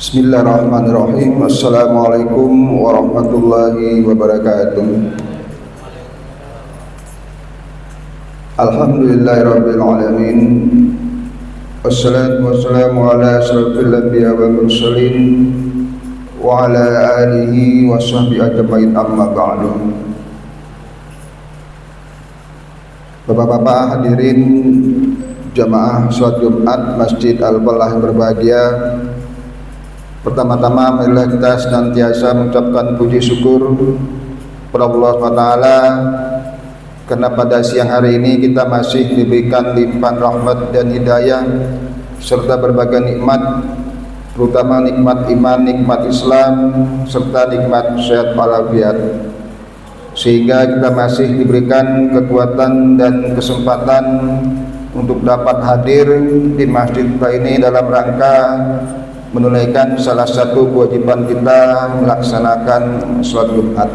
Bismillahirrahmanirrahim. Assalamualaikum warahmatullahi wabarakatuh. Alhamdulillahirabbil alamin. Wassalatu wassalamu ala asyrafil anbiya wal mursalin wa ala alihi washabbihi ajmain, amma ba'du. Bapak-bapak hadirin jamaah salat Jumat Masjid Al-Falah yang berbahagia, pertama-tama marilah kita senantiasa mengucapkan puji syukur kepada Allah SWT karena pada siang hari ini kita masih diberikan limpahan rahmat dan hidayah serta berbagai nikmat, terutama nikmat iman, nikmat Islam serta nikmat sehat walafiat, sehingga kita masih diberikan kekuatan dan kesempatan untuk dapat hadir di masjid kita ini dalam rangka menunaikan salah satu kewajiban kita melaksanakan sholat Jumat.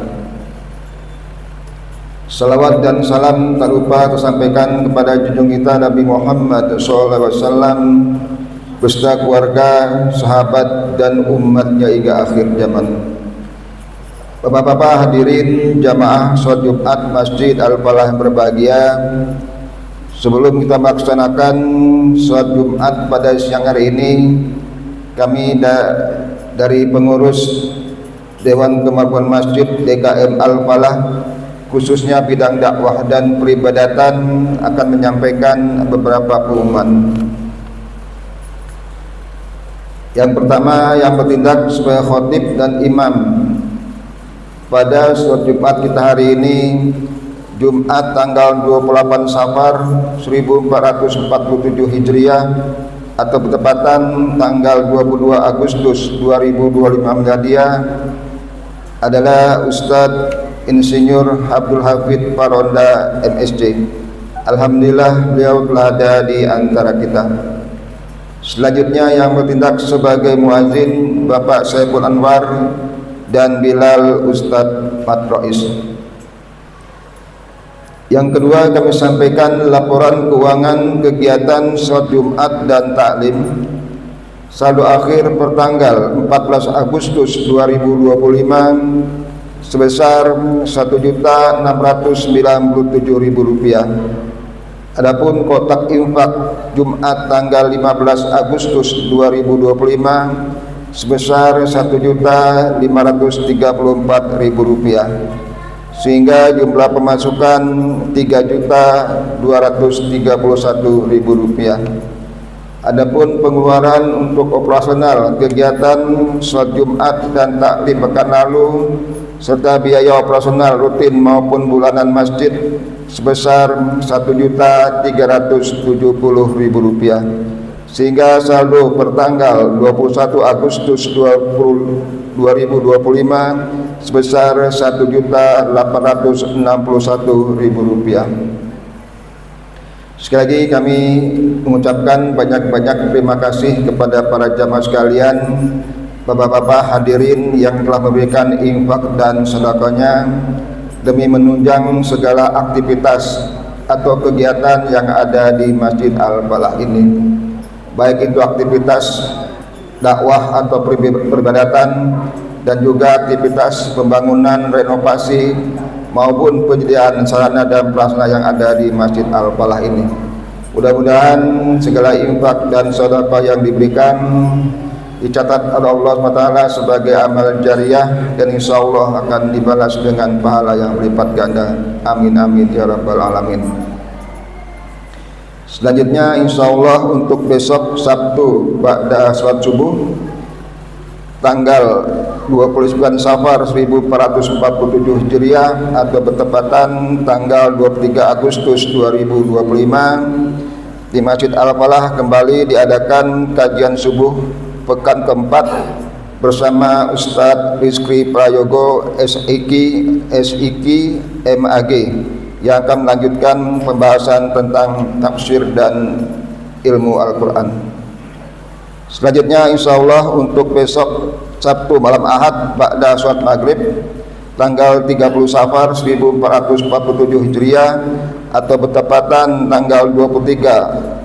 Salawat dan salam tak lupa tersampaikan kepada junjung kita Nabi Muhammad SAW beserta keluarga, sahabat dan umatnya hingga akhir zaman. Bapak-bapak hadirin jamaah sholat Jumat Masjid Al-Falah yang berbahagia, sebelum kita melaksanakan sholat Jumat pada siang hari ini, kami dari pengurus Dewan Kemakmuran Masjid DKM Al-Falah, khususnya bidang dakwah dan peribadatan, akan menyampaikan beberapa pengumuman. Yang pertama, yang bertindak sebagai khatib dan imam pada sholat Jumat kita hari ini, Jumat tanggal 28 Safar 1447 Hijriah atau bertepatan tanggal 22 Agustus 2025 Miladiah, adalah Ustadz Insinyur Abdul Hafid Faronda MSc. Alhamdulillah beliau telah ada di antara kita. Selanjutnya yang bertindak sebagai muazin Bapak Saiful Anwar dan Bilal Ustadz Matrois. Yang kedua, kami sampaikan laporan keuangan kegiatan sholat Jumat dan taklim saldo akhir pertanggal 14 Agustus 2025 sebesar Rp1.697.000. Adapun kotak infak Jumat tanggal 15 Agustus 2025 sebesar Rp1.534.000, sehingga jumlah pemasukan Rp3.231.000. Adapun pengeluaran untuk operasional kegiatan sholat Jumat dan taklim pekan lalu serta biaya operasional rutin maupun bulanan masjid sebesar Rp1.370.000, sehingga saldo pertanggal 21 Agustus 2025 sebesar Rp1.861.000. Sekali lagi kami mengucapkan banyak-banyak terima kasih kepada para jamaah sekalian, bapak-bapak hadirin yang telah memberikan infak dan sedekahnya demi menunjang segala aktivitas atau kegiatan yang ada di Masjid Al-Falah ini, baik itu aktivitas dakwah atau peribadatan dan juga aktivitas pembangunan, renovasi maupun penyediaan sarana dan prasarana yang ada di Masjid Al-Falah ini. Mudah-mudahan segala infak dan sedekah yang diberikan dicatat oleh Allah SWT sebagai amal jariah dan insya Allah akan dibalas dengan pahala yang berlipat ganda. Amin amin ya rabbal alamin. Selanjutnya insya Allah untuk besok Sabtu pada sholat subuh tanggal 29 Safar 1447 Hijriah atau bertepatan tanggal 23 Agustus 2025 di Masjid Al-Falah kembali diadakan kajian subuh pekan keempat bersama Ustadz Rizky Prayogo SIK MAG yang akan melanjutkan pembahasan tentang tafsir dan ilmu Al-Quran. Selanjutnya insya Allah untuk besok Sabtu malam Ahad ba'da sholat maghrib tanggal 30 Safar 1447 Hijriah atau bertepatan tanggal 23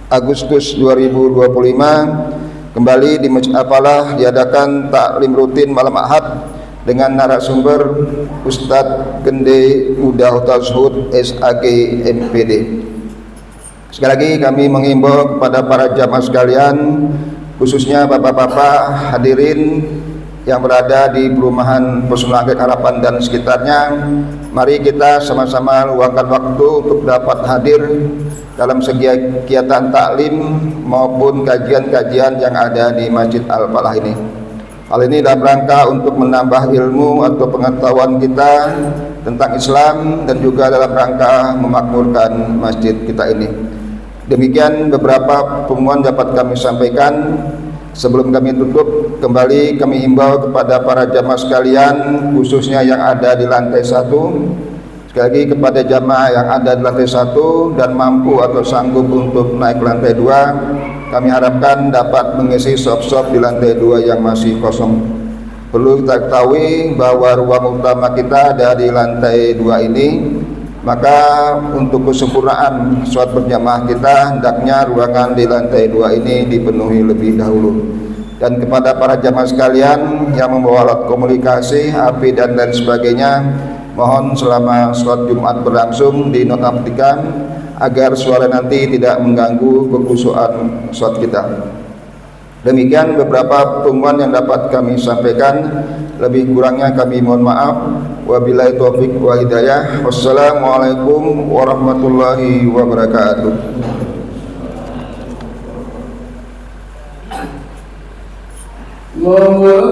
Agustus 2025 Kembali di Masjid Al-Falah diadakan taklim rutin malam Ahad dengan narasumber Ustadz Gende Udah Tashud SAG MPD. Sekali lagi kami mengimbau kepada para jamaah sekalian, khususnya bapak-bapak hadirin yang berada di perumahan Pesona Anggrek Harapan dan sekitarnya, mari kita sama-sama luangkan waktu untuk dapat hadir dalam kegiatan taklim maupun kajian-kajian yang ada di Masjid Al-Falah ini. Hal ini dalam rangka untuk menambah ilmu atau pengetahuan kita tentang Islam dan juga dalam rangka memakmurkan masjid kita ini. Demikian beberapa pengumuman dapat kami sampaikan. Sebelum kami tutup, kembali kami himbau kepada para jamaah sekalian, khususnya yang ada di lantai 1. Sekali lagi kepada jamaah yang ada di lantai 1 dan mampu atau sanggup untuk naik ke lantai 2, kami harapkan dapat mengisi shop-shop di lantai 2 yang masih kosong. Perlu kita ketahui bahwa ruang utama kita ada di lantai 2 ini, maka untuk kesempurnaan sholat berjamaah kita hendaknya ruangan di lantai 2 ini dipenuhi lebih dahulu. Dan kepada para jamaah sekalian yang membawa alat komunikasi, HP dan lain sebagainya, mohon selama sholat Jumat berlangsung dinonaktifkan agar suara nanti tidak mengganggu kekhusyuan sholat kita. Demikian beberapa pengumuman yang dapat kami sampaikan. Lebih kurangnya kami mohon maaf. Wabillahi taufiq wa hidayah. Wassalamualaikum warahmatullahi wabarakatuh. Allahu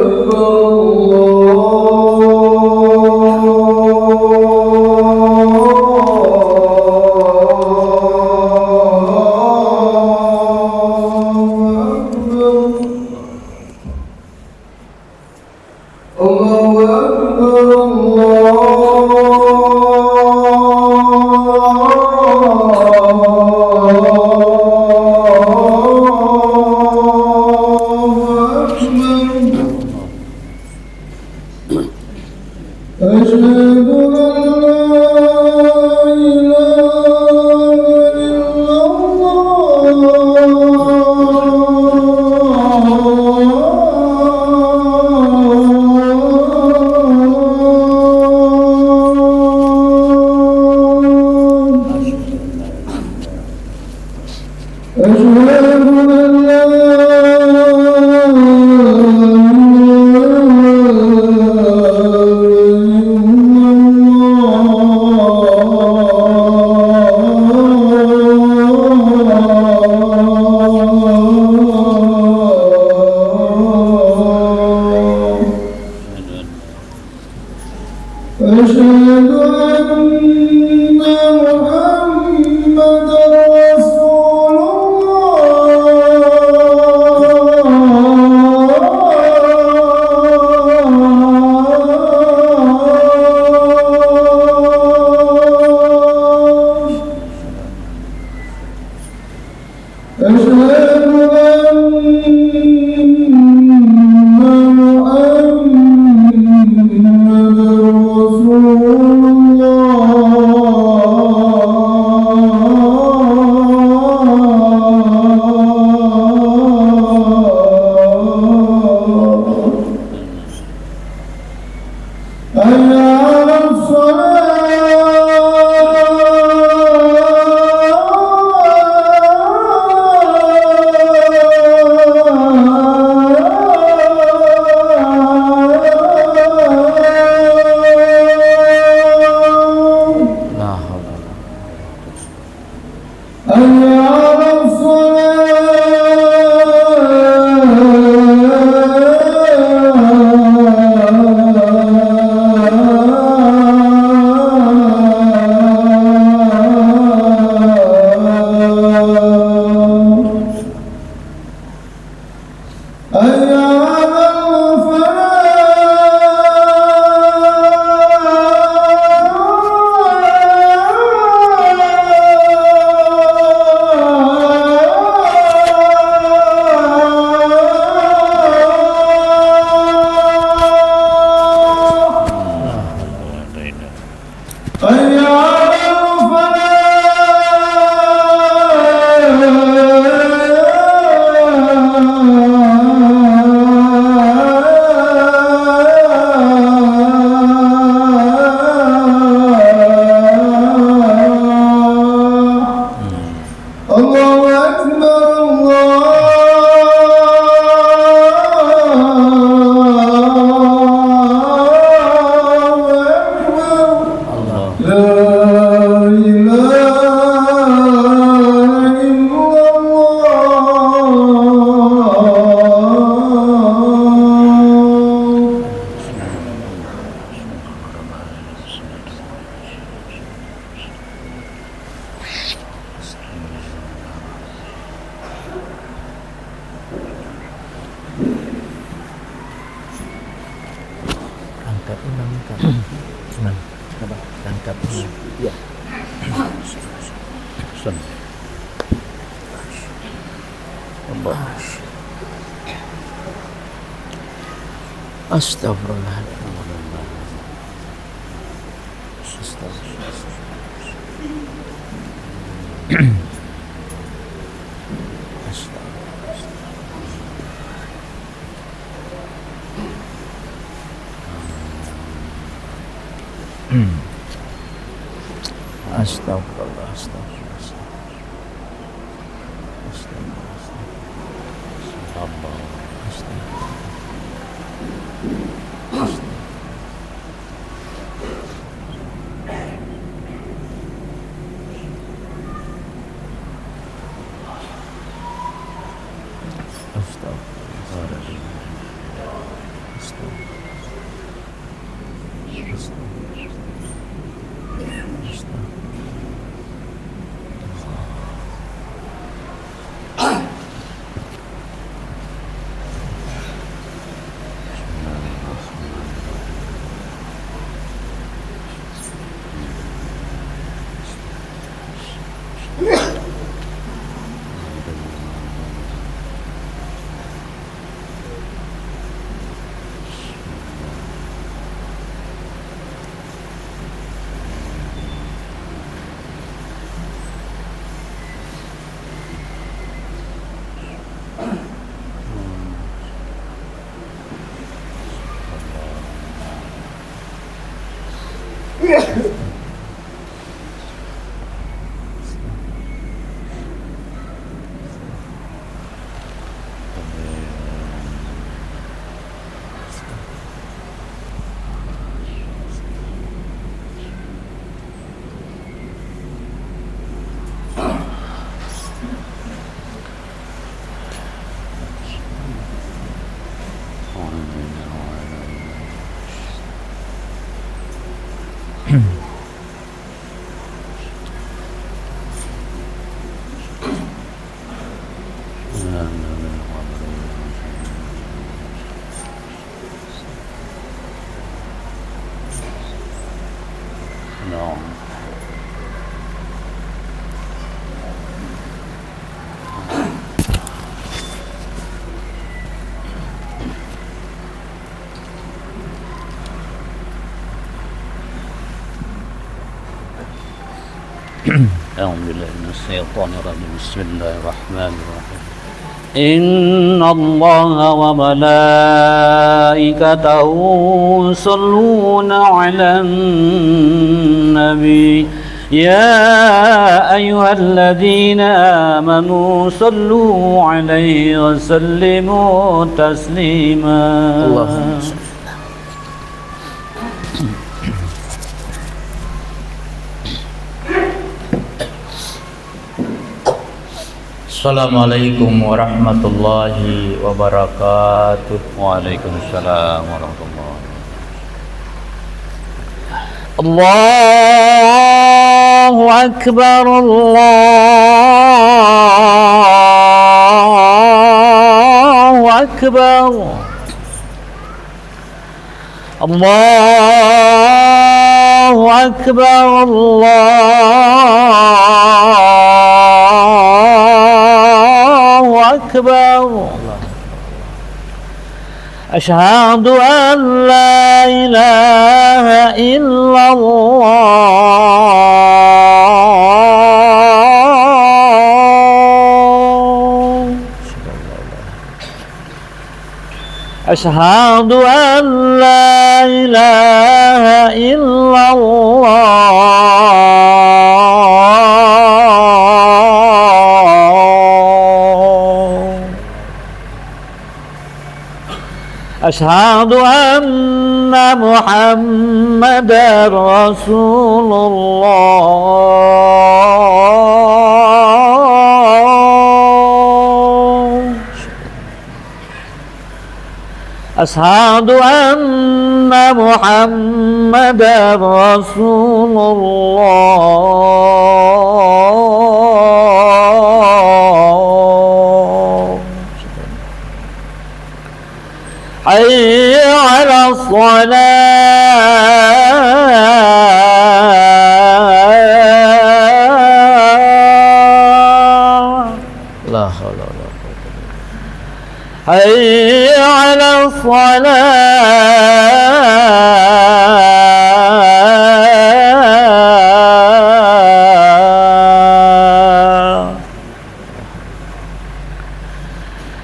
أعوذ بالله من الشيطان الرجيم بسم الله الرحمن الرحيم إن الله وملائكته يصلون على النبي يا أيها الذين آمنوا صلوا عليه وسلموا تسليما اللهم صل. Assalamualaikum warahmatullahi wabarakatuh. Waalaikumsalam warahmatullahi wabarakatuh. Allahu Akbar, Allahu Akbar, Allahu Akbar, Allahu Akbar. Asyhadu an la ilaha illallah. Asyhadu an la ilaha illallah. Asyhadu anna Muhammadar Rasulullah. Asyhadu anna Muhammadar Rasulullah. Hayya 'ala shalah. حي على الصلاة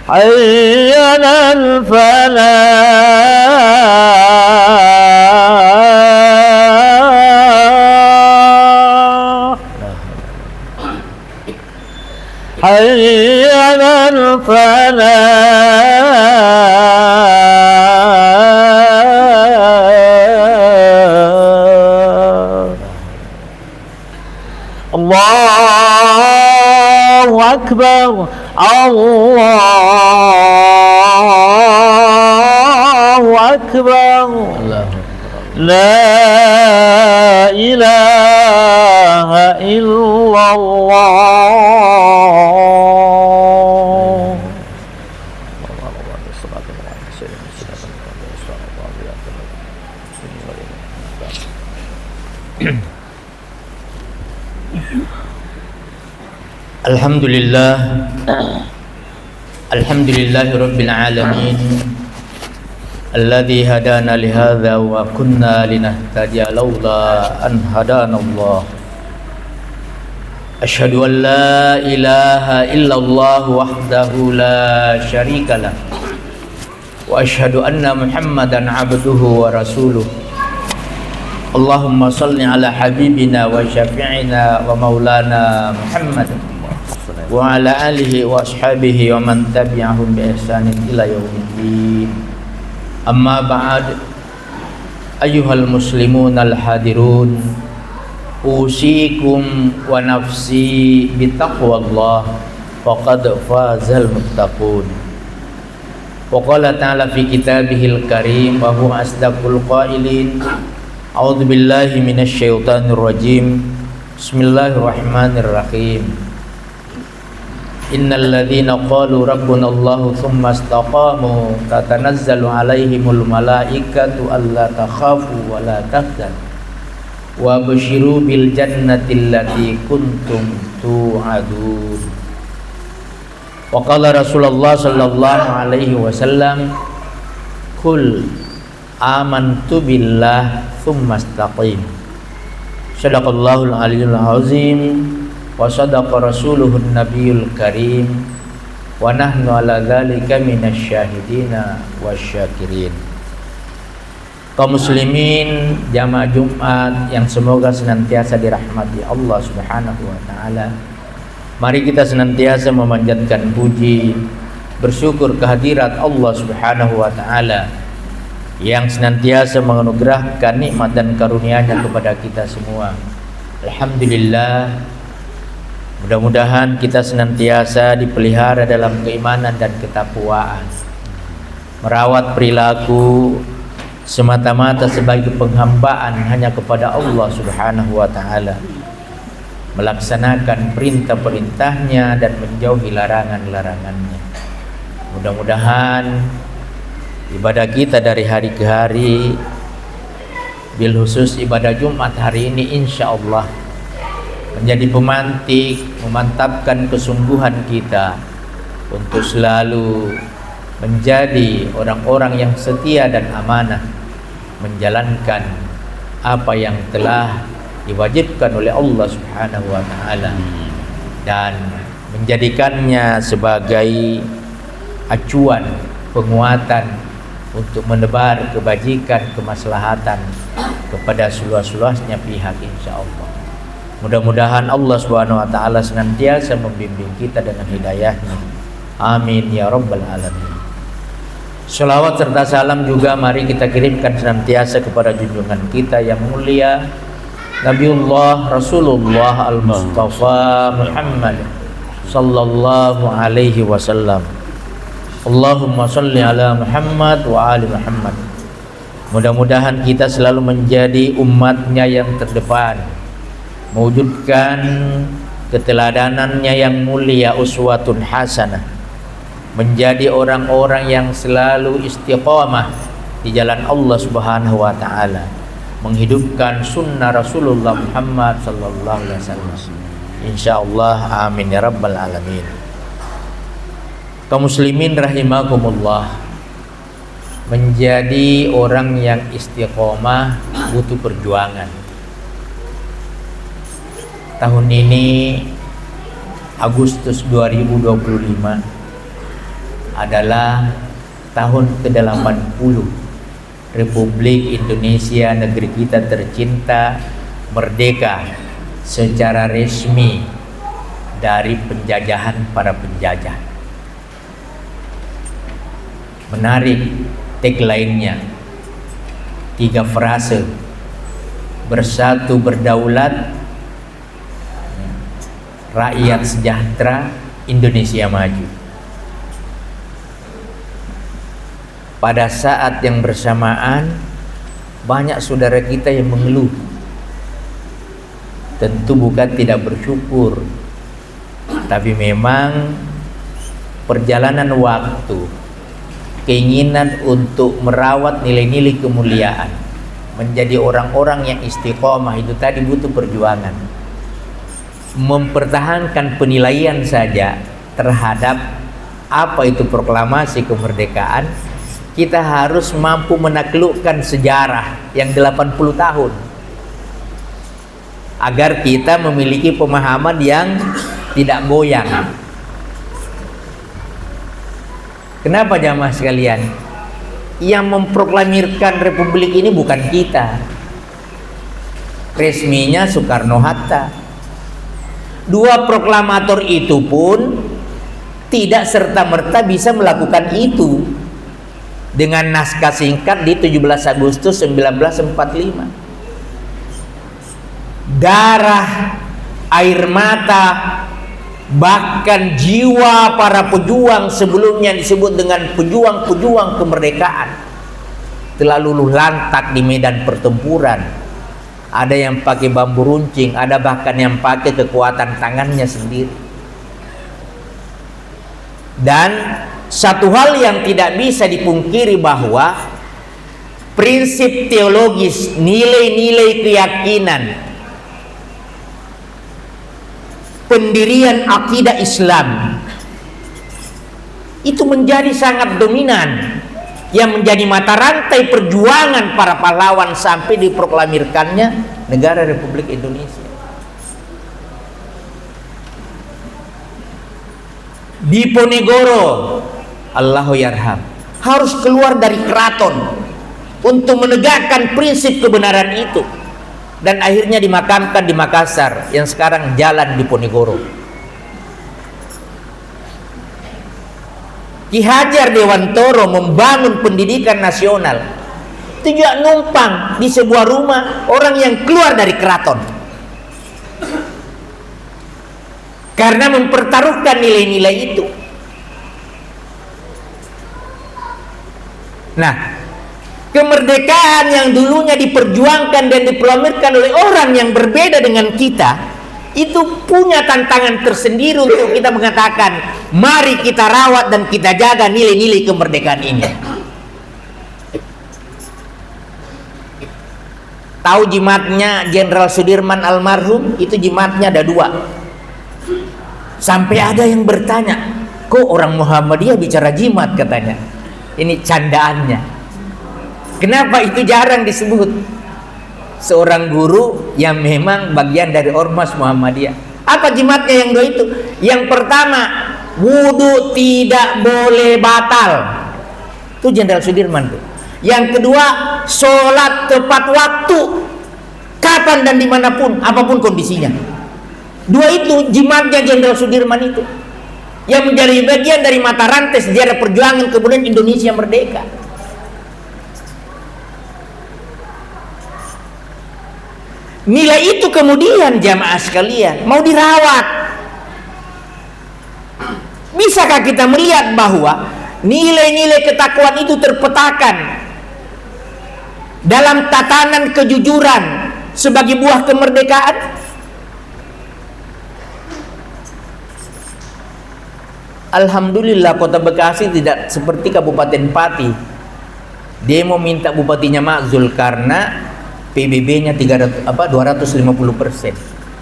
حي على الفلاح حي على الفلاح الله أكبر الله أكبر لا إله إلا الله. Alhamdulillah Alhamdulillahi Rabbil Alamin Alladhi hadana lihadha wa kunna linahtadiya lawla an hadana Allah. Ashhadu an la ilaha illallah wahdahu la sharika lah wa ashhadu anna Muhammadan abduhu wa rasuluh. Allahumma salli ala habibina wa syafi'ina wa maulana Muhammad wa ala alihi wa ashabihi wa man tabi'ahum bi ihsanin ila yaumiddin. Amma ba'd. Ayyuhal muslimun al hadirun, usikum wa nafsi bi taqwallah faqad fazal muttaqun. Wa qala ta'ala fi kitabihil karim wa huwa asdaqul qailin. A'udzu billahi minasy syaithanir rajim. Bismillahirrahmanirrahim. Innal ladzina qalu rabbuna Allahu tsumma istaqamu tatanazzalu alaihimul malaikatu alla takhafu wa la tahzanu wa basyiru bil jannati allati kuntum tu'adun. Wa qala Rasulullah sallallahu alaihi wasallam, qul amantu billah tsumma istaqim. Shadaqallahul aliyyul azim wa sadaqa rasuluhun nabiyul karim wa nahnu ala dzalika minasyahidina wasyakirin. Kaum muslimin jamaah Jumat yang semoga senantiasa dirahmati Allah Subhanahu wa taala. Mari kita senantiasa memanjatkan puji, bersyukur kehadirat Allah Subhanahu wa taala yang senantiasa menganugerahkan nikmat dan karunia-Nya kepada kita semua. Alhamdulillah. Mudah-mudahan kita senantiasa dipelihara dalam keimanan dan ketakwaan, merawat perilaku semata-mata sebagai penghambaan hanya kepada Allah Subhanahu wa taala, melaksanakan perintah-perintahnya dan menjauhi larangan-larangannya. Mudah-mudahan ibadah kita dari hari ke hari, bil khusus ibadah Jumat hari ini insyaallah menjadi pemantik, memantapkan kesungguhan kita untuk selalu menjadi orang-orang yang setia dan amanah, menjalankan apa yang telah diwajibkan oleh Allah Subhanahu wa taala dan menjadikannya sebagai acuan penguatan untuk menebar kebajikan, kemaslahatan kepada seluas-luasnya pihak insyaallah. Mudah-mudahan Allah Subhanahu wa taala senantiasa membimbing kita dengan hidayah-Nya. Amin ya rabbal alamin. Shalawat serta salam juga mari kita kirimkan senantiasa kepada junjungan kita yang mulia Nabiullah Rasulullah Al-Mustafa Muhammad sallallahu alaihi wasallam. Allahumma salli ala Muhammad wa ali Muhammad. Mudah-mudahan kita selalu menjadi umatnya yang terdepan, mewujudkan keteladanannya yang mulia, uswatun hasanah, menjadi orang-orang yang selalu istiqamah di jalan Allah Subhanahu wa taala, menghidupkan sunnah Rasulullah Muhammad sallallahu alaihi wasallam. Insyaallah amin ya rabbal alamin. Kaum muslimin rahimakumullah, menjadi orang yang istiqomah butuh perjuangan. Tahun ini Agustus 2025 adalah tahun ke-80 Republik Indonesia, negeri kita tercinta, merdeka secara resmi dari penjajahan para penjajah. Menarik tagline-nya, 3 frase: bersatu berdaulat, rakyat sejahtera, Indonesia maju. Pada saat yang bersamaan banyak saudara kita yang mengeluh. Tentu bukan tidak bersyukur, tapi memang perjalanan waktu, keinginan untuk merawat nilai-nilai kemuliaan, menjadi orang-orang yang istiqomah itu tadi butuh perjuangan. Mempertahankan penilaian saja terhadap apa itu proklamasi kemerdekaan, kita harus mampu menaklukkan sejarah yang 80 tahun agar kita memiliki pemahaman yang tidak goyang. Kenapa jamaah sekalian? Yang memproklamirkan republik ini bukan kita, resminya Soekarno-Hatta. 2 proklamator itu pun tidak serta-merta bisa melakukan itu dengan naskah singkat di 17 Agustus 1945. Darah, air mata, bahkan jiwa para pejuang sebelumnya disebut dengan pejuang-pejuang kemerdekaan telah luluh lantak di medan pertempuran. Ada yang pakai bambu runcing, ada bahkan yang pakai kekuatan tangannya sendiri. Dan satu hal yang tidak bisa dipungkiri bahwa prinsip teologis, nilai-nilai keyakinan, pendirian akidah Islam itu menjadi sangat dominan, yang menjadi mata rantai perjuangan para pahlawan sampai diproklamirkannya negara Republik Indonesia. Diponegoro, Allahu yarham, harus keluar dari keraton untuk menegakkan prinsip kebenaran itu, dan akhirnya dimakamkan di Makassar yang sekarang jalan di Ponegoro. Ki Hajar Dewantoro membangun pendidikan nasional itu juga numpang di sebuah rumah orang yang keluar dari keraton, karena mempertaruhkan nilai-nilai itu. Nah, kemerdekaan yang dulunya diperjuangkan dan diproklamirkan oleh orang yang berbeda dengan kita itu punya tantangan tersendiri untuk kita mengatakan, mari kita rawat dan kita jaga nilai-nilai kemerdekaan ini. Tahu jimatnya Jenderal Sudirman almarhum? Itu jimatnya ada 2. Sampai ada yang bertanya, kok orang Muhammadiyah bicara jimat katanya. Ini candaannya. Kenapa itu jarang disebut? Seorang guru yang memang bagian dari Ormas Muhammadiyah. Apa jimatnya yang 2 itu? Yang pertama, wudu tidak boleh batal. Itu Jenderal Sudirman tuh. Yang kedua, sholat tepat waktu, kapan dan dimanapun, apapun kondisinya. 2 itu jimatnya Jenderal Sudirman itu, yang menjadi bagian dari mata rantai sejarah perjuangan kemudian Indonesia merdeka. Nilai itu kemudian jamaah sekalian mau dirawat. Bisakah kita melihat bahwa nilai-nilai ketakwaan itu terpetakan dalam tatanan kejujuran sebagai buah kemerdekaan? Alhamdulillah Kota Bekasi tidak seperti Kabupaten Pati. Demo minta bupatinya makzul karena PBB-nya 250%.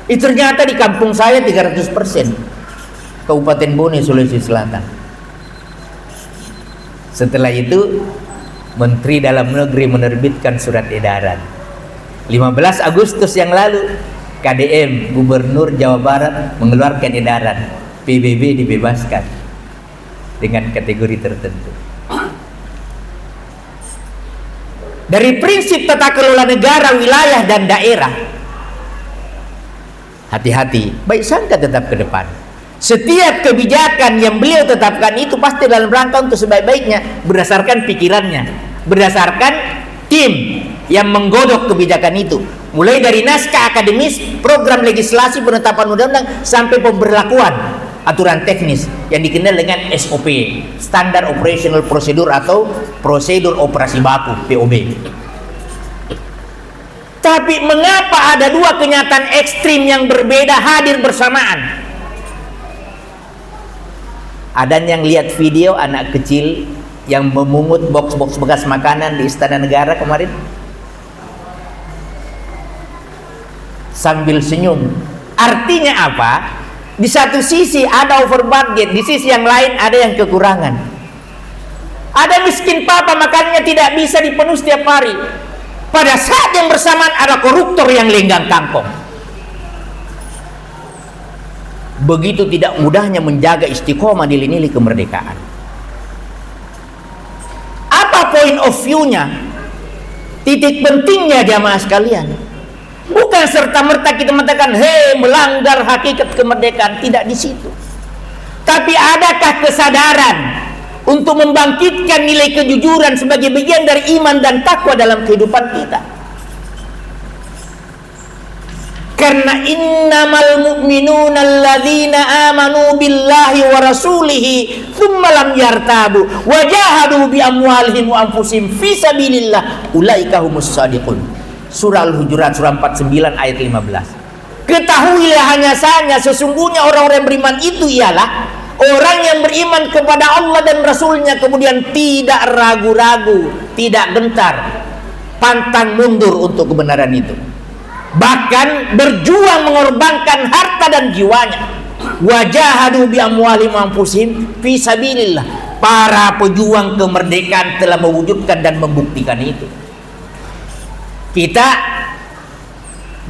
Ternyata di kampung saya 300%. Kabupaten Bone, Sulawesi Selatan. Setelah itu Menteri Dalam Negeri menerbitkan surat edaran. 15 Agustus yang lalu KDM Gubernur Jawa Barat mengeluarkan edaran PBB dibebaskan dengan kategori tertentu. Dari prinsip tata kelola negara, wilayah dan daerah, hati-hati, baik sangka tetap ke depan. Setiap kebijakan yang beliau tetapkan itu pasti dalam rangka untuk sebaik-baiknya, berdasarkan pikirannya, berdasarkan tim yang menggodok kebijakan itu, mulai dari naskah akademis, program legislasi, penetapan undang-undang, sampai pemberlakuan aturan teknis yang dikenal dengan SOP, Standard Operational Procedure atau Prosedur Operasi Baku, POB. Tapi mengapa ada dua kenyataan ekstrim yang berbeda hadir bersamaan? Ada yang lihat video anak kecil yang memungut box-box bekas makanan di Istana Negara kemarin sambil senyum. Artinya apa? Di satu sisi ada over budget, di sisi yang lain ada yang kekurangan. Ada miskin papa makannya tidak bisa dipenuhi setiap hari. Pada saat yang bersamaan ada koruptor yang lenggang kangkong. Begitu tidak mudahnya menjaga istiqomah nilai-nilai kemerdekaan. Apa point of view-nya? Titik pentingnya jamaah sekalian, bukan serta-merta kita mengatakan hei melanggar hakikat kemerdekaan, tidak di situ. Tapi adakah kesadaran untuk membangkitkan nilai kejujuran sebagai bagian dari iman dan takwa dalam kehidupan kita? Karena innamal mu'minuna alladzina amanu billahi wa rasulihi thumma lam yartabu wa jahadu bi amwalihim wa anfusihim fi sabilillah ulaika humus shadiqun. Surah Al-Hujurat surah 49 ayat 15. Ketahuilah hanya saja sesungguhnya orang-orang yang beriman itu ialah orang yang beriman kepada Allah dan Rasulnya, kemudian tidak ragu-ragu, tidak gentar, pantang mundur untuk kebenaran itu, bahkan berjuang mengorbankan harta dan jiwanya. Wajahadu bi amwalihim wa anfusihim fi sabilillah. Para pejuang kemerdekaan telah mewujudkan dan membuktikan itu. Kita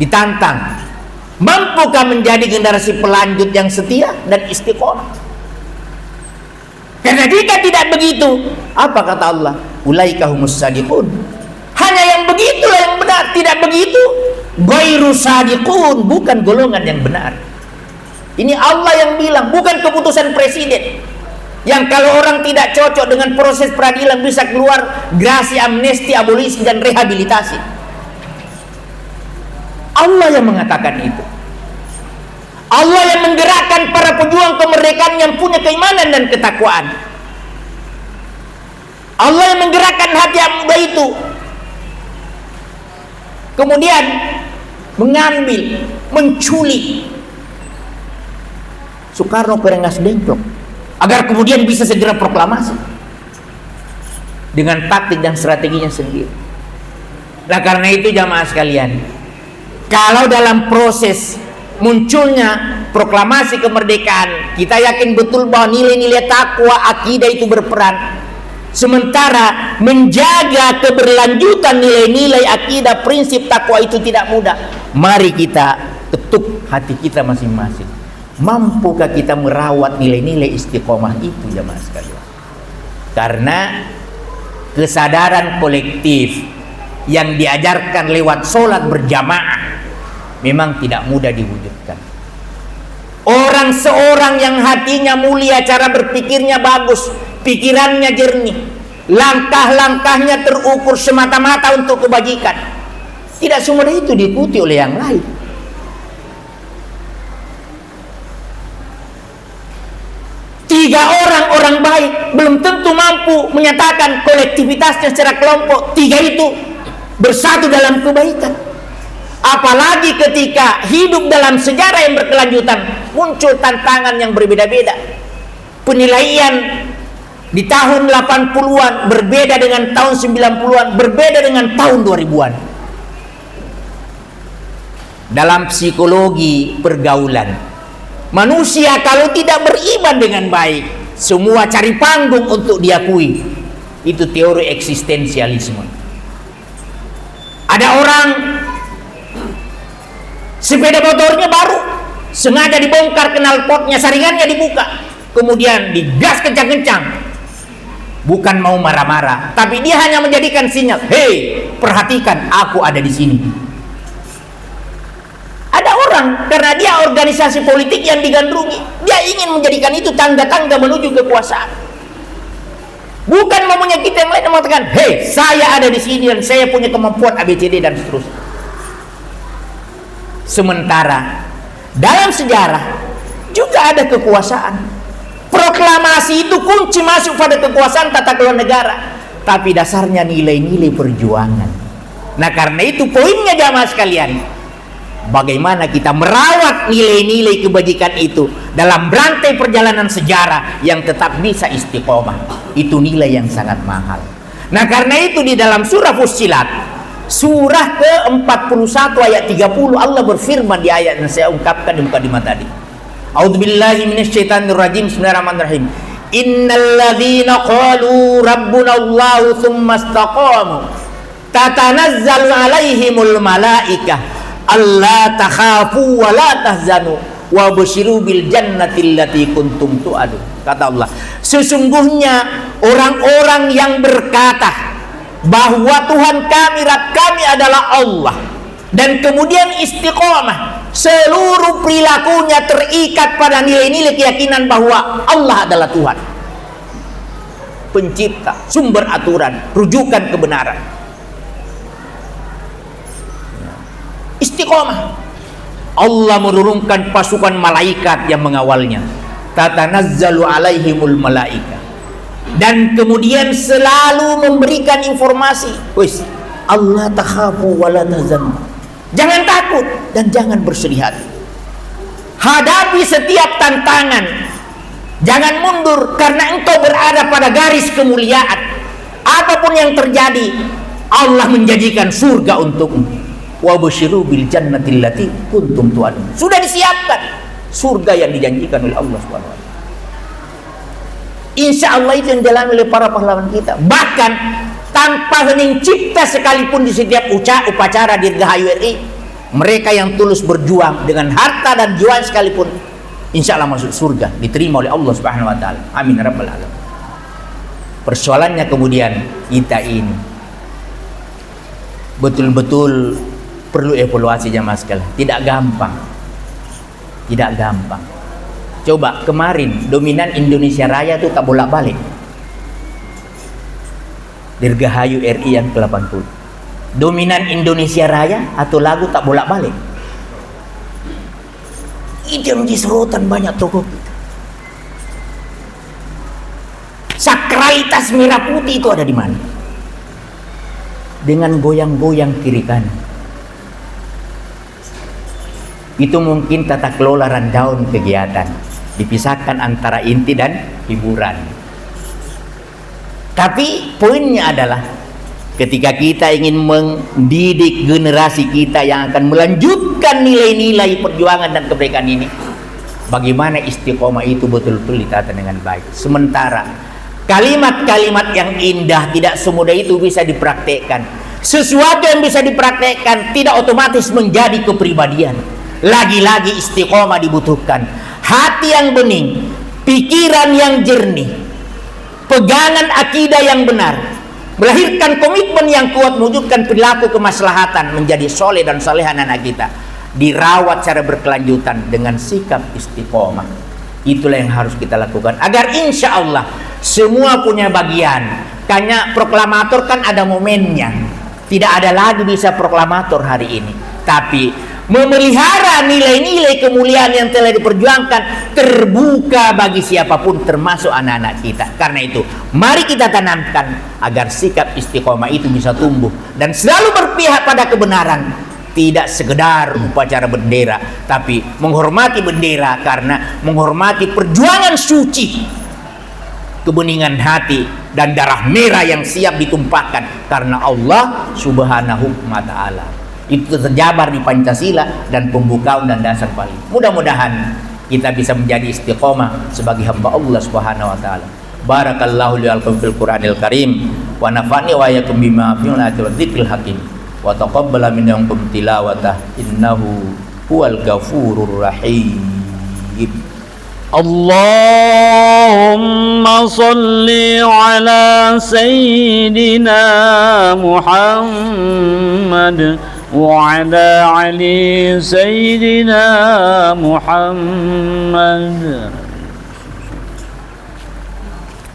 ditantang, mampukah menjadi generasi pelanjut yang setia dan istiqomah? Karena jika tidak begitu, apa kata Allah? Ulaika humus shadiqun. Hanya yang begitulah yang benar. Tidak begitu, ghairu shadiqun, bukan golongan yang benar. Ini Allah yang bilang, bukan keputusan presiden yang kalau orang tidak cocok dengan proses peradilan bisa keluar grasi, amnesti, abolisi dan rehabilitasi. Allah yang mengatakan itu. Allah yang menggerakkan para pejuang kemerdekaan yang punya keimanan dan ketakwaan. Allah yang menggerakkan hati muda itu, kemudian mengambil, menculik Soekarno Perengas Dengklok agar kemudian bisa segera proklamasi dengan taktik dan strateginya sendiri. Nah, karena itu jamaah sekalian, kalau dalam proses munculnya proklamasi kemerdekaan, kita yakin betul bahwa nilai-nilai takwa, akidah itu berperan. Sementara menjaga keberlanjutan nilai-nilai akidah, prinsip takwa itu tidak mudah. Mari kita ketuk hati kita masing-masing. Mampukah kita merawat nilai-nilai istiqomah itu jamaah sekalian? Karena kesadaran kolektif yang diajarkan lewat sholat berjamaah memang tidak mudah diwujudkan. Orang seorang yang hatinya mulia, cara berpikirnya bagus, pikirannya jernih, langkah-langkahnya terukur semata-mata untuk kebajikan, tidak semudah itu diikuti oleh yang lain. Tiga orang baik belum tentu mampu menyatakan kolektivitasnya secara kelompok. Tiga itu bersatu dalam kebaikan. Apalagi ketika hidup dalam sejarah yang berkelanjutan, muncul tantangan yang berbeda-beda. Penilaian di tahun 80-an berbeda dengan tahun 90-an, berbeda dengan tahun 2000-an. Dalam psikologi pergaulan, manusia kalau tidak beriman dengan baik, semua cari panggung untuk diakui. Itu teori eksistensialisme. Ada orang sepeda motornya baru, sengaja dibongkar knalpotnya, saringannya dibuka, kemudian digas kencang-kencang. Bukan mau marah-marah, tapi dia hanya menjadikan sinyal, hei, perhatikan, aku ada di sini. Ada orang, karena dia organisasi politik yang digandrungi, dia ingin menjadikan itu tangga-tangga menuju kekuasaan. Bukan mau menyakiti yang lain, mengatakan, hei, saya ada di sini dan saya punya kemampuan ABCD dan seterusnya. Sementara dalam sejarah juga ada kekuasaan. Proklamasi itu kunci masuk pada kekuasaan tata kelola negara, tapi dasarnya nilai-nilai perjuangan. Nah, karena itu poinnya jamaah sekalian, bagaimana kita merawat nilai-nilai kebajikan itu dalam berantai perjalanan sejarah yang tetap bisa istiqomah. Itu nilai yang sangat mahal. Nah, karena itu di dalam surah Fussilat, surah ke-41 ayat 30, Allah berfirman di ayat yang saya ungkapkan di mukadimah tadi. A'udzubillahi minasyaitonirrajim. Bismillahirrahmanirrahim. Innal ladzina qalu rabbunallahu tsumma istaqamu tatanazzalu alaihimul malaikah alla takhafu wa la tahzanu wa basyiru bil jannati allati kuntum tu'adun. Kata Allah, sesungguhnya orang-orang yang berkata bahwa Tuhan kami, Rabb kami adalah Allah, dan kemudian istiqomah, seluruh perilakunya terikat pada nilai-nilai keyakinan bahwa Allah adalah Tuhan, pencipta, sumber aturan, rujukan kebenaran. Istiqomah. Allah menurunkan pasukan malaikat yang mengawalnya. Tatanazzalu alaihimul malaika. Dan kemudian selalu memberikan informasi. Wis, Allah takhafu wa la tahzanu. Jangan takut dan jangan bersedih hati. Hadapi setiap tantangan. Jangan mundur karena engkau berada pada garis kemuliaan. Apapun yang terjadi, Allah menjanjikan surga untukmu. Wa basyiru bil jannati allati kuntum tu'adun. Sudah disiapkan surga yang dijanjikan oleh Allah Subhanahu wa taala. Insyaallah itu yang dialami oleh para pahlawan kita. Bahkan tanpa hening cipta sekalipun di setiap upacara Dirgahayu RI, mereka yang tulus berjuang dengan harta dan jiwa sekalipun, insya Allah masuk surga, diterima oleh Allah Subhanahu wa taala. Amin ya rabbal alamin. Persoalannya kemudian kita ini betul-betul perlu evaluasi jamaah sekalian. Tidak gampang. Tidak gampang. Coba kemarin dominan Indonesia Raya itu tak bolak-balik. Dirgahayu RI yang ke-80. Dominan Indonesia Raya atau lagu tak bolak-balik. Itu yang menjadi sorotan banyak tokoh kita. Sakralitas merah putih itu ada di mana? Dengan goyang-goyang kiri kanan. Itu mungkin tata kelola rundown kegiatan, dipisahkan antara inti dan hiburan. Tapi poinnya adalah ketika kita ingin mendidik generasi kita yang akan melanjutkan nilai-nilai perjuangan dan kemerdekaan ini, bagaimana istiqomah itu betul-betul ditata dengan baik. Sementara kalimat-kalimat yang indah tidak semudah itu bisa dipraktekkan. Sesuatu yang bisa dipraktekkan tidak otomatis menjadi kepribadian. Lagi-lagi istiqomah dibutuhkan. Hati yang bening, pikiran yang jernih, pegangan akidah yang benar, melahirkan komitmen yang kuat, mewujudkan perilaku kemaslahatan, menjadi soleh dan solehan anak kita, dirawat secara berkelanjutan dengan sikap istiqomah. Itulah yang harus kita lakukan agar insya Allah semua punya bagian. Karena proklamator kan ada momennya. Tidak ada lagi bisa proklamator hari ini, tapi memelihara nilai-nilai kemuliaan yang telah diperjuangkan terbuka bagi siapapun, termasuk anak-anak kita. Karena itu mari kita tanamkan agar sikap istiqomah itu bisa tumbuh dan selalu berpihak pada kebenaran. Tidak sekedar upacara bendera, tapi menghormati bendera karena menghormati perjuangan suci, kebeningan hati dan darah merah yang siap ditumpahkan karena Allah Subhanahu wa ta'ala. Itu terjabar di Pancasila dan pembukaan dan dasar paling. Mudah-mudahan kita bisa menjadi istiqomah sebagai hamba Allah Subhanahu wa ta'ala. Barakallahu li wa lakum fil Qur'anil Karim wa nafa'ni wa iyyakum bima fihi min ayatil dzikril hakim wa taqabbala minkum tilawatah innahu huwal ghafurur rahim. Allahumma salli ala sayyidina Muhammad wa ala ali sayyidina Muhammad.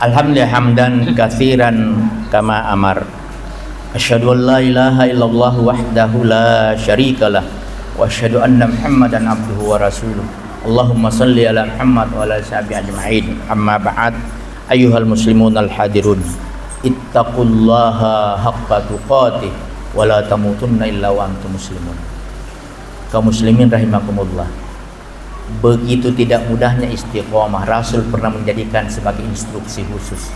Alhamdulillah hamdan katsiran kama amar. Asyhadu an la ilaha illallah wahdahu la syarikalah wa asyhadu anna Muhammadan abduhu wa rasuluh. Allahumma salli ala Muhammad wa ala sahbihi ajma'in. Amma ba'd. Ayyuhal muslimun al hadirun, ittaqullaha haqqa tuqatih wa la tamutunna illa wa antum muslimun. Kaum muslimin rahimakumullah. Begitu tidak mudahnya istiqomah, Rasul pernah menjadikan sebagai instruksi khusus.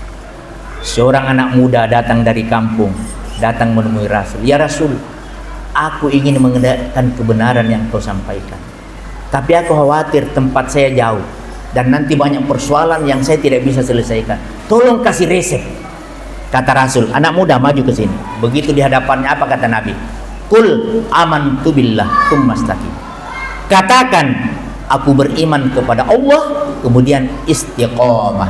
Seorang anak muda datang dari kampung, datang menemui Rasul. Ya Rasul, aku ingin menegakkan kebenaran yang kau sampaikan, tapi aku khawatir tempat saya jauh dan nanti banyak persoalan yang saya tidak bisa selesaikan. Tolong kasih resep. Kata Rasul, anak muda maju ke sini. Begitu di hadapannya, apa kata Nabi? Qul amantu billah tsumastaqim. Katakan, aku beriman kepada Allah, kemudian istiqomah.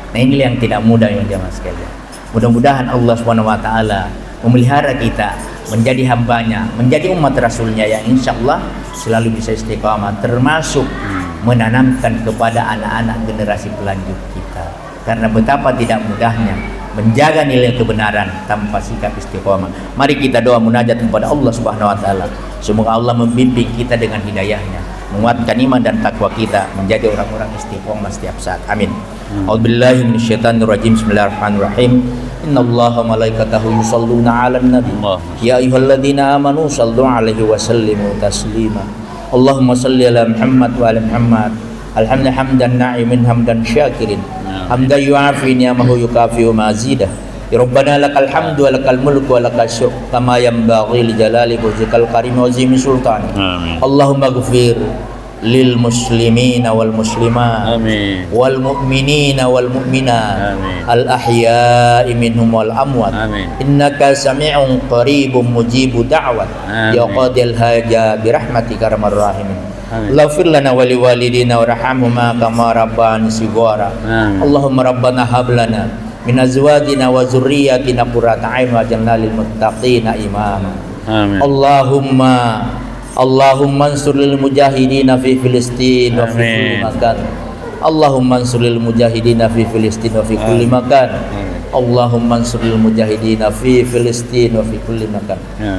Nah, ini yang tidak mudah yang jamaah sekalian. Mudah-mudahan Allah SWT memelihara kita menjadi hambanya, menjadi umat Rasulnya yang insya Allah selalu bisa istiqamah, termasuk menanamkan kepada anak-anak generasi pelanjut kita. Karena betapa tidak mudahnya menjaga nilai kebenaran tanpa sikap istiqamah. Mari kita doa munajat kepada Allah Subhanahu wa taala. Semoga Allah membimbing kita dengan hidayahnya, menguatkan iman dan takwa kita menjadi orang-orang istiqomah setiap saat. Amin. A'udzubillahi minasyaitonirrajim. Bismillahirrahmanirrahim. Innallaha wa malaikatahu yusholluna 'alan nabi. Ya ayyuhalladzina amanu shallu 'alaihi wa sallimu taslima. Allahumma shalli ala Muhammad wa ala Muhammad. Alhamdulillah hamdan na'imin hamdan syakirin. Hamdan yu'afi ni'amahu yukafi'u mazidah. Ya Rabbana lakal hamdu wa lakal mulku wa lakal syukr kama yanbaghi li jalali wajhikal karim wa azimi sultani. Allahumma ghfir lil muslimina wal muslimat wal mu'minina wal mu'minat al ahya'i minhum wal amwat innaka sami'un qaribun mujibu da'wat ya qadil haja bi rahmatika arhamar rahimin. Laghfir lana wa li walidina warhamhuma kama rabbani shighara. Allahumma rabbana hab lana min azwajina wa dzurriyyatina qurrata a'yun waj'alna lil muttaqina imama. Allahumma ansur lil mujahidina fi Filistin wa fi kulli makan. Allahumma ansur lil mujahidina fi Filistin wa fi kulli makan. Allahumma ansur lil mujahidina fi Filistin wa fi kulli makan.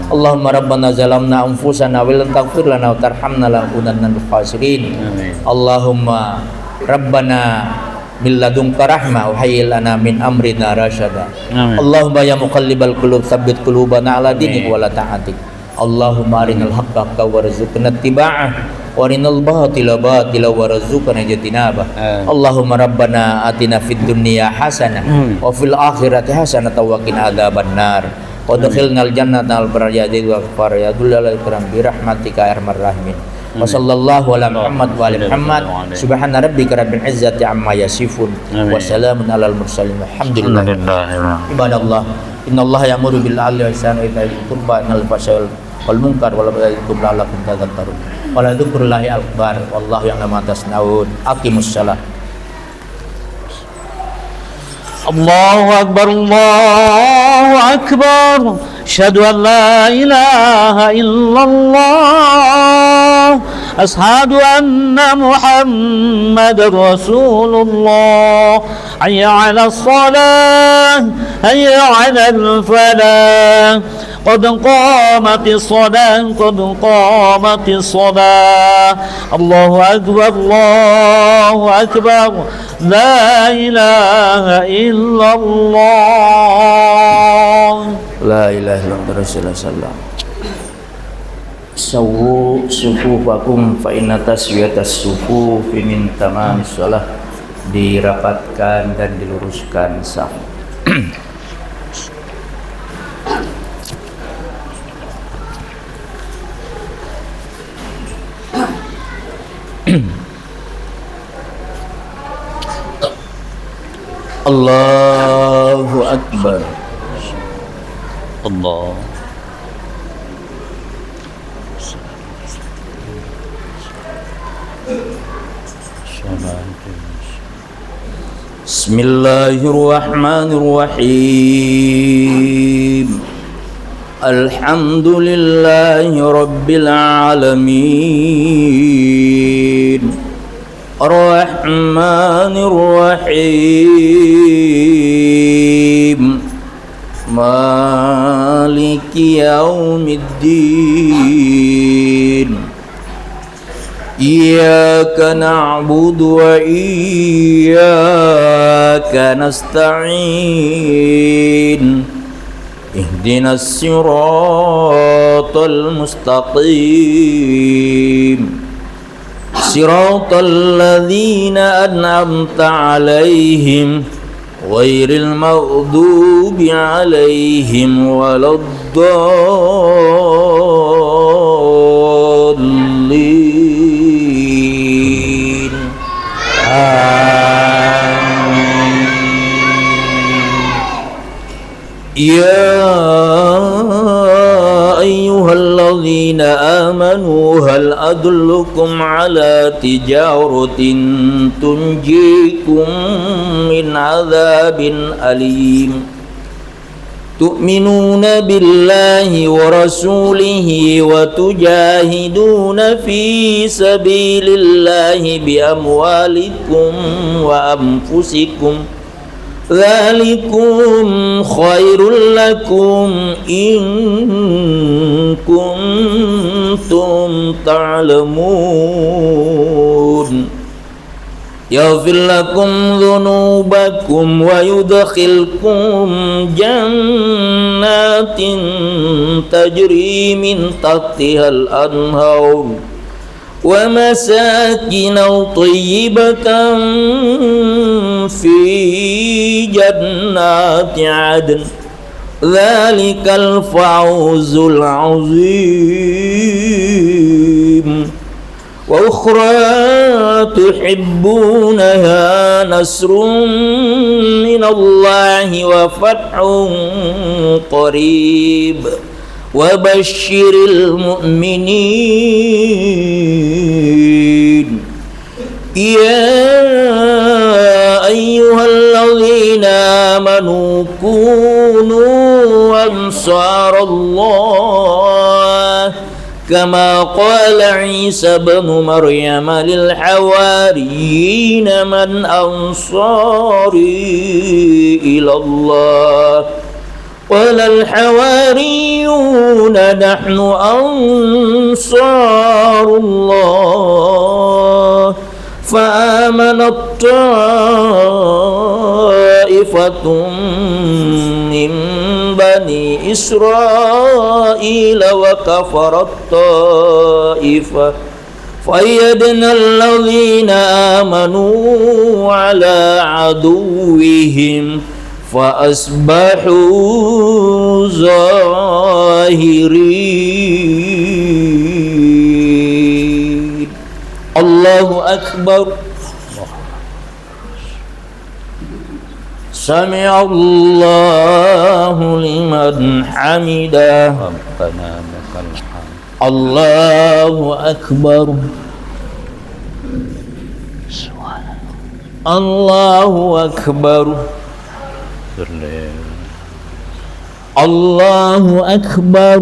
Allahumma rabbana zalamna anfusana wa lam taghfir lana wa tarhamna lanakunanna minal khasirin. Allahumma rabbana min ladunka rahmah wa hayyi lana min amrina rasyada. Allahumma ya muqallibal qulub tsabbit qulubana ala dinik wa la ta'atik. Allahumma arinal haqqa haqqa warzuqna ittiba'ah wa arinal batila batila warzuqna ijtinabah. Allahumma rabbana atina fid dunya hasanah wa fil akhirati hasanah wa qina adzabannar wa adkhilnal jannata al barayati wa ghfar ya dzul ikram bi rahmatika ya arhamar rahimin. Wa sallallahu ala Muhammad wa ali Muhammad. Subhana rabbika rabbil izzati amma yasifun wa salamun alal mursalin walhamdulillah. Ibadallah, innallaha ya'muru bil 'adli wal ihsani wa ita'i dzil qurba wa yanha 'anil fahsya'i wal munkar wal baghi ya'idukum la'allakum tadhakkarun. Wa la dzikrullahi akbar wallahu ya'lamu ma tasna'un. Aqimus shalah. Allahu akbar, Allahu akbar. Asyhadu an la ilaha illallah. Asyhadu anna Muhammadar Rasulullah. Hayya 'alas shalah, hayya 'alal falah. قد قامت الصلاة قد قامت الصلاة. الله أكبر الله أكبر لا إله إلا الله La ilaha illallah Rasulullah sallallahu. Sawu sufufakum fa inna taswiyatas sufufi min tamamis shalah. Dirapatkan dan diluruskan saf. Allahu Akbar. Allah. Bismillahirrahmanirrahim. Alhamdulillahi Rabbil Alamin, Ar-Rahmanir Rahim, Maliki Yaumiddin. Iyyaka na'budu wa iyyaka nasta'in. Ihdinas siratal mustaqim. Siratal ladzina an'amta 'alaihim ghairil maghdubi 'alaihim waladdallin. Amin. Ya ayyuhalladzina amanu hal adullukum ala tijaratin tunjikum min adzabin alim. Tu'minuna billahi wa rasulihi wa tujahiduna fi sabilillahi bi amwalikum wa anfusikum. Dzalikum khairul lakum in kuntum ta'lamun. Yaghfir lakum dhunubakum wa yudkhilkum jannatin tajri min tahtihal anhar wa masakin tayyibatan fi jannati 'adn. Dzalikal fawzul 'azim. Wa ukhra tuhibbunaha nasrun minallahi wa fathun qarib wa basyiril mu'minin. Ya ayyuhalladzina amanu kunu ansarallah kama qala Isa ibn Maryam lil hawariyyin man ansari ila Allah qala al hawariyuna nahnu ansarullah fa'amanat ta'ifatun min bani Israila wa kafarat ta'ifah fayyadna alladhina amanu ala aduwwihim fa asbahu zahirin. Allahu Akbar. Sami'allahu liman hamidah. Rabbana lakal hamd. Allahu Akbar. Allahu Akbar. Allahu Akbar.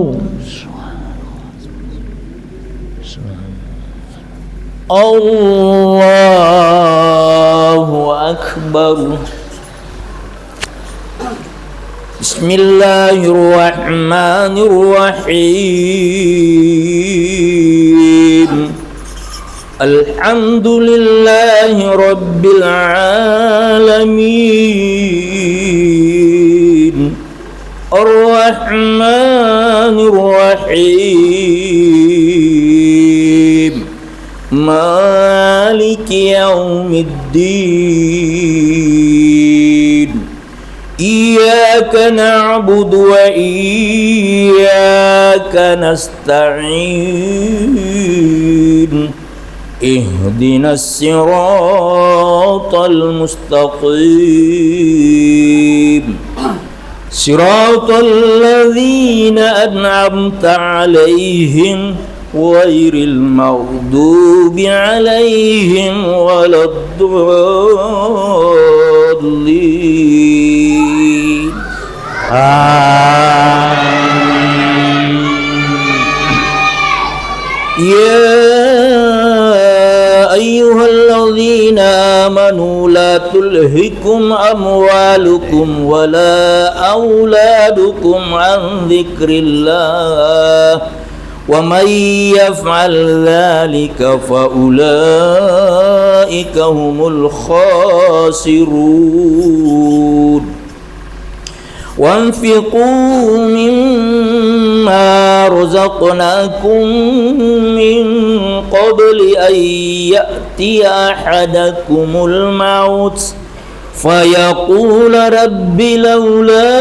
Allahu Akbar. Bismillahirrahmanirrahim. Alhamdulillahi Rabbil Alamin, Ar-Rahmanir Rahim, Maliki Yaumiddin. Iyyaka na'budu wa iyyaka nasta'in. اهدنا الصراط المستقيم صراط الذين أنعمت عليهم غير المغضوب عليهم ولا الضالين آمين. يا أيها الذين آمنوا لا تلهكم أموالكم ولا أولادكم عن ذكر الله ومن يفعل ذلك فأولئك هم الخاسرون وانفقوا مما رزقناكم من قبل أن يأتي أحدكم الموت فيقول رب لولا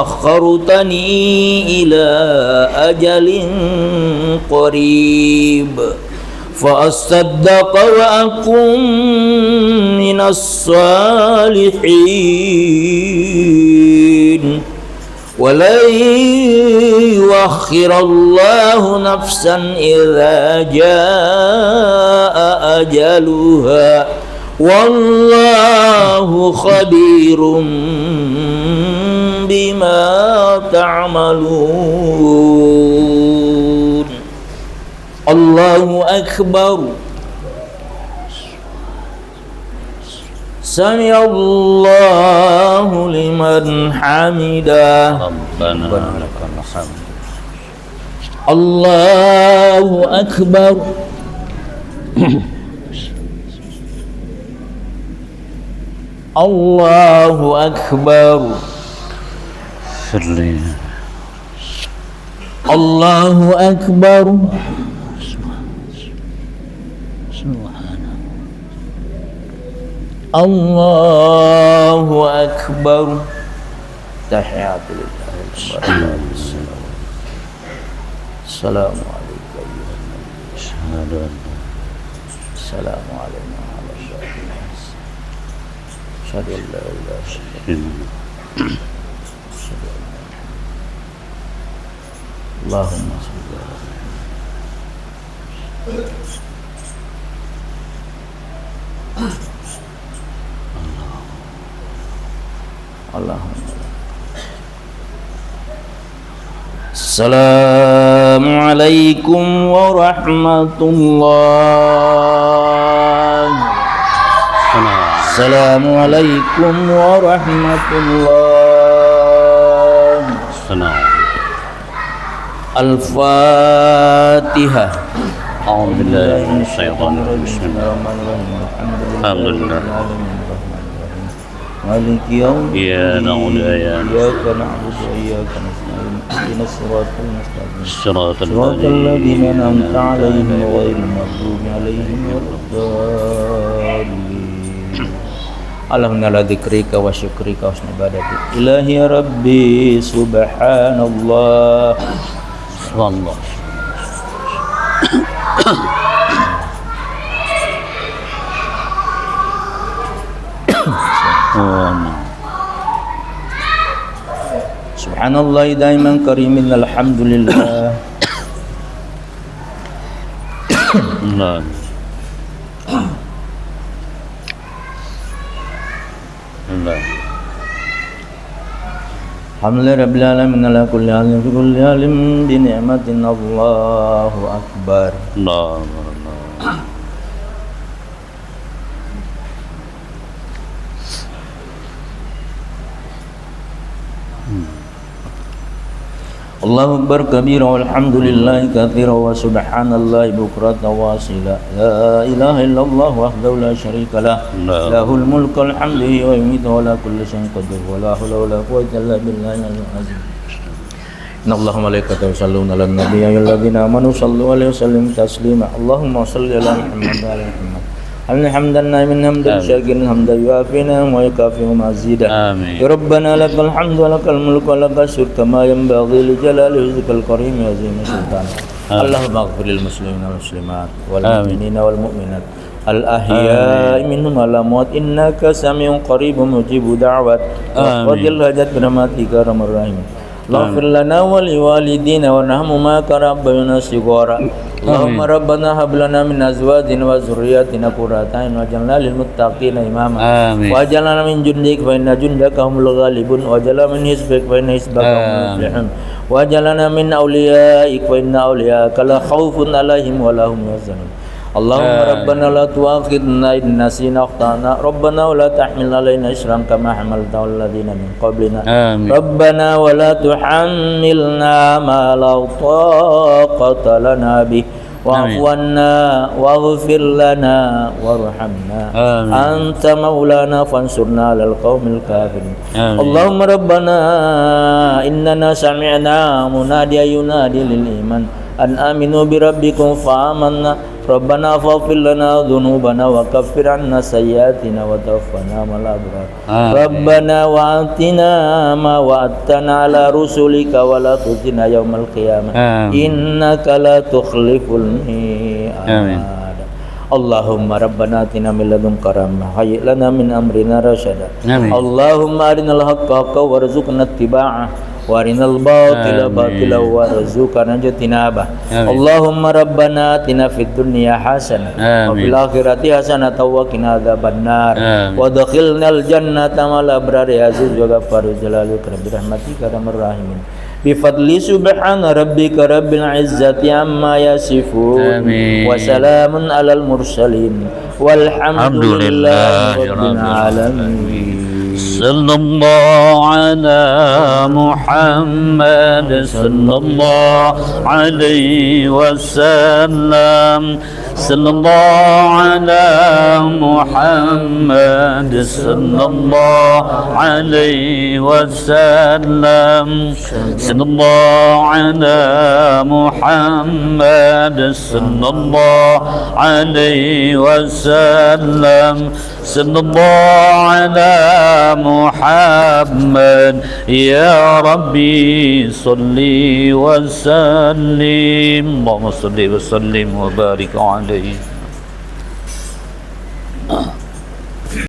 أخرتني إلى أجل قريب فأصدق وأكن من الصالحين ولن يؤخر الله نفسا إذا جاء أجلها والله خبير بما تعملون. الله أكبر. سمع الله لمن حمده. ربنا لك الحمد. الله أكبر. الله أكبر. صلي. الله أكبر. الله أكبر. تحيات لله. السلام عليكم. السلام علينا وعلى الصالحين. أشهد أن لا إله إلا الله. اللهم صل على اللهم. السلام عليكم ورحمة الله. السلام عليكم ورحمة الله. السلام. الفاتحة. أعوذ بالله من الشيطان الرجيم. بسم الله الرحمن الرحيم. الحمد لله. مالك يوم إياك نعبد وإياك إياك نعبد وإياك نستعين اهدنا الصراط المستقيم صراط صراط الذين أنعمت عليهم غير المغضوب عليهم ولا الضالين. اللهم على ذكرك وشكرك وحسن عبادتك. إلهي يا ربي سبحان الله. سبحان الله. Subhanallah daiman karimin alhamdulillah. Allah. Allah. Alhamdulillah rabbil alamin ala kulli halin fi kulli halin bi ni'matin. Allahu akbar. Allah. Allahu akbar kabira walhamdulillahi katsira wa subhanallahi bukratan wa asila. La ilaha illallah wahdahu la syarika lah. Lahul mulku wal hamdu wa yumiitu wa la kulli syai'in qadir. Wa la haula wa la quwwata illa billahi al-'aliyyil 'azim. Inna Allaha wa malaikatahu yusholluna 'alan nabiy ya ayyuhalladzina amanu shallu 'alaihi wa sallimu taslima. Allahumma shalli 'ala Muhammad wa 'ala Muhammad. Hamdan min hamdin syakirin hamdan yuafina wa yukafi'u mazida. Amin. Ya Rabbana lakal hamdu wa lakal mulku wa lakal syukru kama yanbaghi li jalali wajhikal karim ya azim sultan. Allahumma ighfir lil muslimina wal muslimat wal mu'minina wal mu'minat al-ahya'i minhum wal amwat innaka samiun qaribun mujibud da'wat wa qadil hajat bi rahmatika ya arhamar rahimin. Ighfir lana wa liwalidina warhamhuma kama rabbayana shighara. Allahumma rabbana hab lana min azwajina wa dhurriyyatina qurrata a'yun waj'alna lil muttaqina imama. Waj'alna min jundik fa inna jundaka humul ghalibun waj'alna min hizbik fa inna hizbaka humul muflihun. Waj'alna min awliyaik fa inna awliyaka la khaufun 'alaihim wa la hum yahzanun. Allahumma rabbana la tu'akhidna in nasina akhtana rabbana wa la tahmil 'alaina isran kama hamaltahu 'alal ladzina min qablina rabbana wa la tuhammilna ma la taqata lana bih wa'fu 'anna waghfir lana warhamna anta maulana fansurna 'alal qaumil kafirin. Allahumma rabbana innana sami'na munadiyan yunadi lil iman an aminu bi rabbikum fa amanna Rabbana faghfir lana dhunubana wa kaffir 'anna sayyi'atina wa tawaffana ma'al abrar. Rabbana wa atina ma wa'adtana 'ala rusulika wa la tukhzina yaumal qiyamah innaka la tukhliful mi'ad. Allahumma rabbana atina min ladunka rahmah hayyi lana min amrina rasyada. Allahumma arinal haqqa haqqan warzuqna ittiba'ah warinal batila batila warzuqna ijtinabah. Allahumma rabbana atina fid dunya hasanah wa fil akhirati hasanah wa qina adzabannar wa adkhilnal jannata ma'al abrar ya aziz wa ghaffar jalali bi rahmatika ya arhamar rahimin. Bi fadli subhana rabbika rabbil izzati amma yasifun wa salamun alal mursalin walhamdulillahi rabbil alamin. Sallallahu ala Muhammad sallallahu alaihi wasallam. Sallallahu ala Muhammad sallallahu alaihi wasallam. Sallallahu ala Muhammad sallallahu alaihi wasallam. Sallallahu ala Muhammad ya Rabbi salli wa sallim. Allahumma salli wa sallim wa barik alaihi.